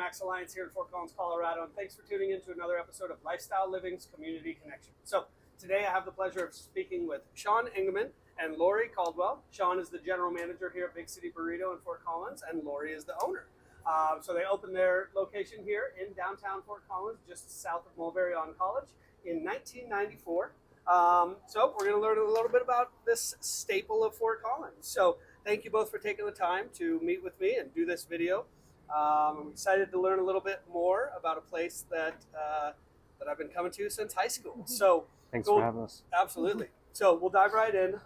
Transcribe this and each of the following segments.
Max Alliance here in Fort Collins, Colorado, and thanks for tuning in to another episode of Lifestyle Living's Community Connection. So today I have the pleasure of speaking with Sean Engeman and Laurie Cadwell. Sean is the general manager here at Big City Burrito in Fort Collins, and Laurie is the owner. So they opened their location here in downtown Fort Collins, just south of Mulberry on College, in 1994. So we're going to learn a little bit about this staple of Fort Collins. So thank you both for taking the time to meet with me and do this video. I'm excited to learn a little bit more about a place that I've been coming to since high school. So thanks for having us. Absolutely. So we'll dive right in.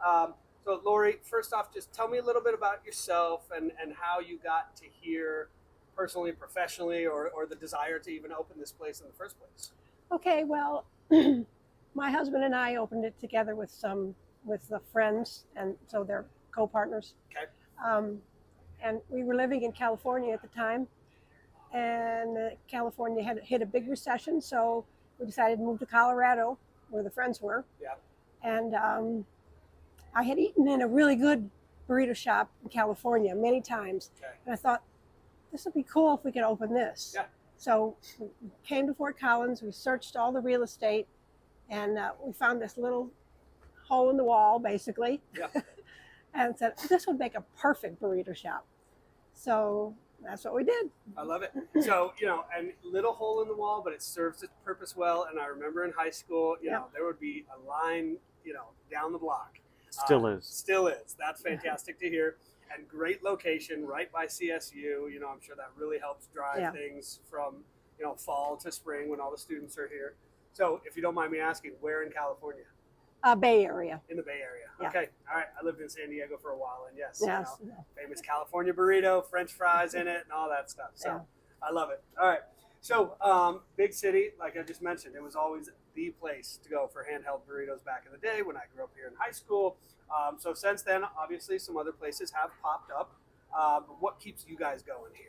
So Laurie, first off, just tell me a little bit about yourself and how you got to here personally, professionally, or the desire to even open this place in the first place. Okay, well, my husband and I opened it together with the friends, and so they're co-partners. Okay. And we were living in California at the time, and California had hit a big recession, so we decided to move to Colorado, where the friends were. Yeah. And I had eaten in a really good burrito shop in California many times, Okay. and I thought, this would be cool if we could open this. Yeah. So we came to Fort Collins, we searched all the real estate, and we found this little hole in the wall, basically. Yeah. And said, this would make a perfect burrito shop. So that's what we did. I love it. So, and little hole in the wall, but it serves its purpose well. And I remember in high school, there would be a line, down the block. Still is. Still is. That's fantastic to hear. And great location right by CSU. I'm sure that really helps drive things from, fall to spring when all the students are here. So if you don't mind me asking, where in California? Bay Area. In the Bay Area. Yeah. Okay. All right. I lived in San Diego for a while, and yes. Famous California burrito, French fries in it, and all that stuff. So I love it. All right. So big city, like I just mentioned, it was always the place to go for handheld burritos back in the day when I grew up here in high school. So since then, obviously, some other places have popped up. But what keeps you guys going here?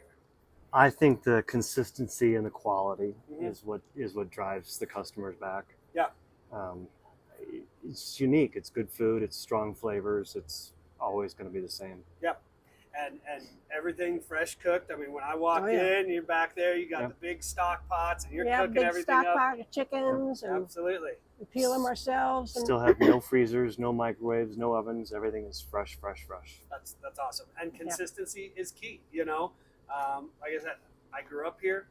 I think the consistency and the quality is what drives the customers back. Yeah. It's unique. It's good food. It's strong flavors. It's always going to be the same. Yep. And everything fresh cooked. I mean, when I walk in, you're back there, you got the big stock pots, and you're cooking big everything stock up. pot of chickens. And absolutely. we peel them ourselves. And Still have no freezers, no microwaves, no ovens. Everything is fresh, fresh, fresh. That's awesome. And consistency is key. Like I said, I grew up here,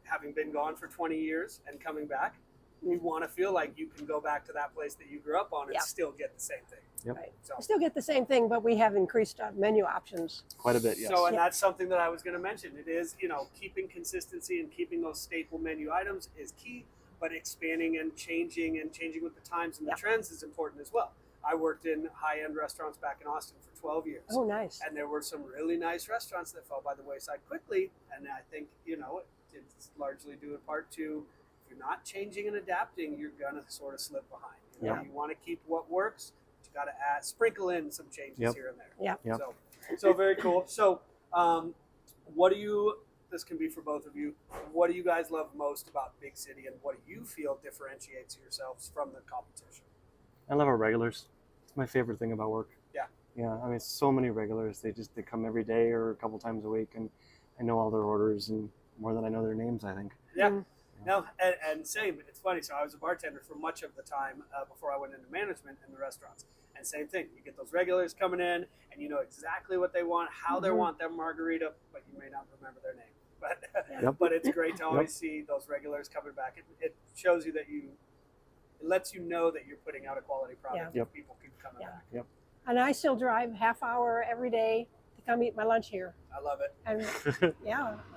having been gone for 20 years and coming back. You want to feel like you can go back to that place that you grew up on and still get the same thing. Yep. Right. So we still get the same thing, but we have increased our menu options. Quite a bit, yes. So, and that's something that I was going to mention. It is, keeping consistency and keeping those staple menu items is key, but expanding and changing with the times and the trends is important as well. I worked in high-end restaurants back in Austin for 12 years. Oh, nice. And there were some really nice restaurants that fell by the wayside quickly. And I think, it's largely due in part to if you're not changing and adapting, you're going to sort of slip behind. You want to keep what works, but you got to sprinkle in some changes here and there. Yeah. So very cool. So this can be for both of you, what do you guys love most about Big City, and what do you feel differentiates yourselves from the competition? I love our regulars. It's my favorite thing about work. Yeah. Yeah. I mean, so many regulars. They come every day or a couple times a week, and I know all their orders and more than I know their names, I think. Yeah. No, and same. It's funny. So I was a bartender for much of the time before I went into management in the restaurants. And same thing. You get those regulars coming in, and you know exactly what they want, how they want their margarita, but you may not remember their name. But but it's great to always see those regulars coming back. It shows you that it lets you know that you're putting out a quality product. If people keep coming back. Yep. And I still drive half hour every day to come eat my lunch here. I love it. And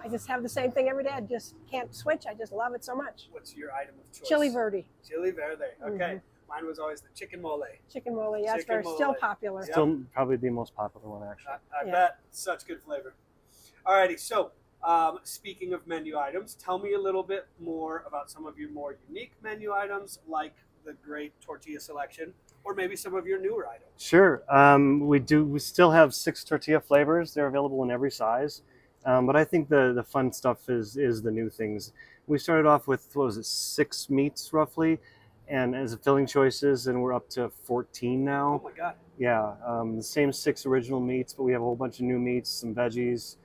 I just have the same thing every day. I just can't switch. I just love it so much. What's your item of choice? Chili verde. Chili verde. Okay. Mine was always the chicken mole. Chicken mole, yes, Chicken still mole. popular. Still probably the most popular one, actually. I bet. Such good flavor. Alrighty, so speaking of menu items, tell me a little bit more about some of your more unique menu items, like the great tortilla selection, or maybe some of your newer items. Sure. We still have 6 tortilla flavors. They're available in every size. But I think the fun stuff is the new things. We started off with, 6 meats roughly, and as filling choices, and we're up to 14 now. Oh my God. Yeah, the same 6 original meats, but we have a whole bunch of new meats, some veggies.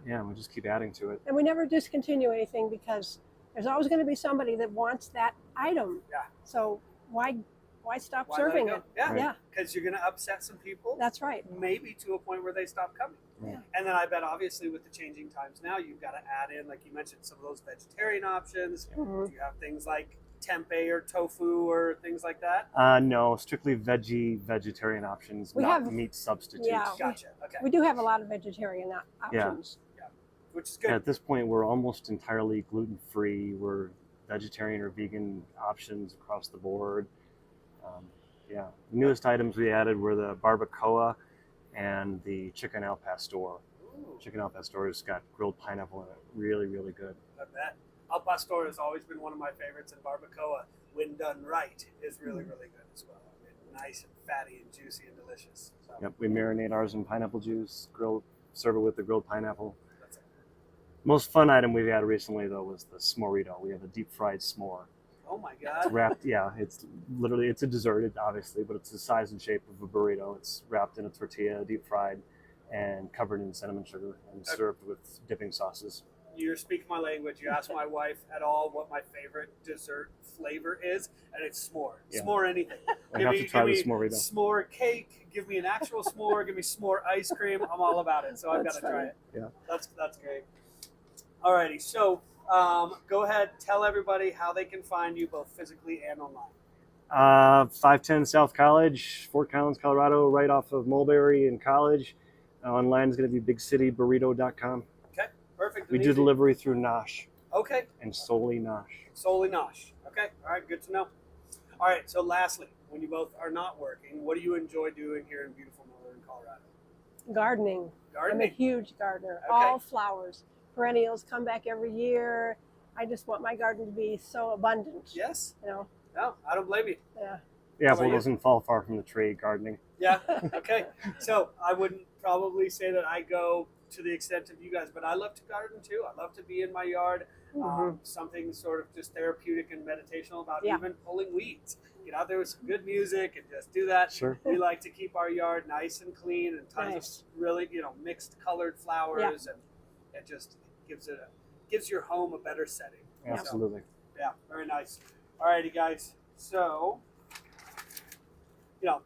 Yeah, we just keep adding to it. And we never discontinue anything because there's always going to be somebody that wants that item. Yeah. So why stop Why let serving go? it? Yeah, Right. Yeah, because you're going to upset some people. that's right. Maybe to a point where they stop coming. Yeah. And then I bet obviously with the changing times now, you've got to add in, like you mentioned, some of those vegetarian options. Mhm. Do you have things like tempeh or tofu or things like that? No, strictly vegetarian options, We not have- meat substitutes. Yeah. Gotcha. Okay. We do have a lot of vegetarian options. Which is good. At this point, we're almost entirely gluten-free. We're vegetarian or vegan options across the board. Yeah, the newest items we added were the barbacoa and the chicken al pastor. Ooh, Chicken al pastor's got grilled pineapple in it. Really, really good. I bet. Al pastor has always been one of my favorites, and barbacoa, when done right, is really, really good as well. I mean, nice and fatty and juicy and delicious. So Yep, we marinate ours in pineapple juice, serve it with the grilled pineapple. that's it. Most fun item we've had recently, though, was the s'morito. We have a deep-fried s'more. Oh my It's God. wrapped, yeah, it's a dessert, obviously, but it's the size and shape of a burrito. It's wrapped in a tortilla, deep-fried, and covered in cinnamon sugar and served with dipping sauces. You're speaking my language. You ask my wife at all what my favorite dessert flavor is, and it's s'more. Yeah. S'more anything. I have to try the give me s'morito. s'more cake. Give me an actual s'more. Give me s'more ice cream. I'm all about it. So I've got That's to try funny. it. Yeah. That's great. Alrighty. So go ahead. Tell everybody how they can find you both physically and online. 510 South College, Fort Collins, Colorado, right off of Mulberry and College. Online is going to be bigcityburrito.com. Okay. Perfect. We and do easy. delivery through Nosh Okay. and solely Nosh. Solely Nosh. Okay. All right. Good to know. All right. So lastly, when you both are not working, what do you enjoy doing here in beautiful northern Colorado? Gardening. I'm a Gardening. huge gardener. Okay. All flowers. Perennials come back every year. I just want my garden to be so abundant. Yes. You know. No, I don't blame you. Yeah. The How apple about you? doesn't fall far from the tree gardening. Yeah. Okay. So I wouldn't probably say that I go to the extent of you guys, but I love to garden too. I love to be in my yard. Mhm. Something sort of just therapeutic and meditational about Yeah. even pulling weeds. Get out there with some good music and just do that. Sure. We like to keep our yard nice and clean and tons Nice. of really, mixed colored flowers, and it just gives your home a better setting. Absolutely. Yeah, very nice. Alrighty, guys. So,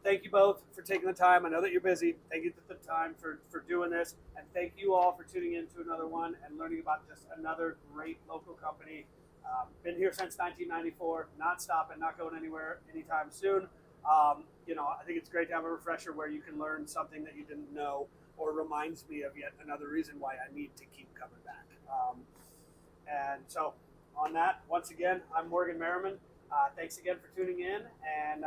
thank you both for taking the time. I know that you're busy. Thank you for the time for doing this. And thank you all for tuning in to another one and learning about just another great local company. Been here since 1994, not stopping, not going anywhere anytime soon. I think it's great to have a refresher where you can learn something that you didn't know or reminds me of yet another reason why I need to keep coming back. And so, on that, once again, I'm Morgan Merriman. Thanks again for tuning in. And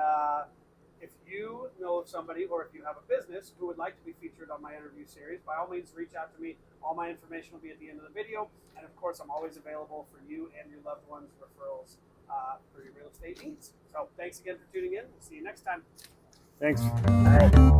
if you know of somebody or if you have a business who would like to be featured on my interview series, by all means, reach out to me. All my information will be at the end of the video. And of course, I'm always available for you and your loved ones' referrals for your real estate needs. So thanks again for tuning in. We'll see you next time. Thanks. All right.